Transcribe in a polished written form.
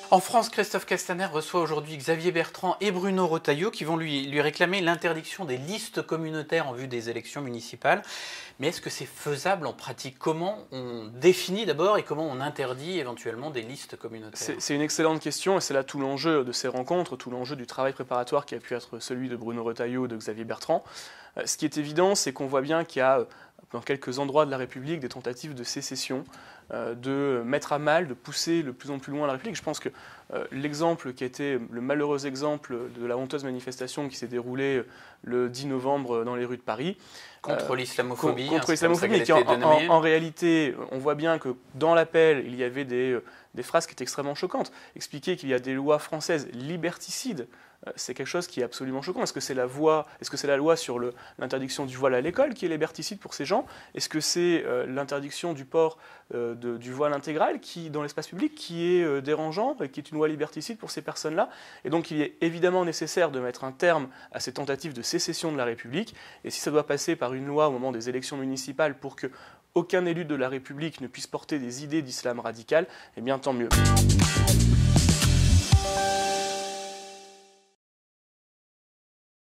En France, Christophe Castaner reçoit aujourd'hui Xavier Bertrand et Bruno Retailleau qui vont lui réclamer l'interdiction des listes communautaires en vue des élections municipales. Mais est-ce que c'est faisable en pratique? Comment on définit d'abord et comment on interdit éventuellement des listes communautaires? C'est une excellente question et c'est là tout l'enjeu de ces rencontres, tout l'enjeu du travail préparatoire qui a pu être celui de Bruno Retailleau et de Xavier Bertrand. Ce qui est évident, c'est qu'on voit bien qu'il y a dans quelques endroits de la République des tentatives de sécession, de mettre à mal, de pousser de plus en plus loin la République. Je pense que l'exemple qui a été le malheureux exemple de la honteuse manifestation qui s'est déroulée le 10 novembre dans les rues de Paris, contre l'islamophobie. Contre l'islamophobie, qui en réalité, on voit bien que dans l'appel, il y avait des phrases qui étaient extrêmement choquantes. Expliquer qu'il y a des lois françaises liberticides, c'est quelque chose qui est absolument choquant. Est-ce que c'est la loi sur l'interdiction du voile à l'école qui est liberticide pour ces gens? Est-ce que c'est l'interdiction du port du voile intégral dans l'espace public qui est dérangeant et qui est une loi liberticide pour ces personnes-là? Et donc il est évidemment nécessaire de mettre un terme à ces tentatives de sécession de la République. Et si ça doit passer par une loi au moment des élections municipales pour que aucun élu de la République ne puisse porter des idées d'islam radical, eh bien tant mieux.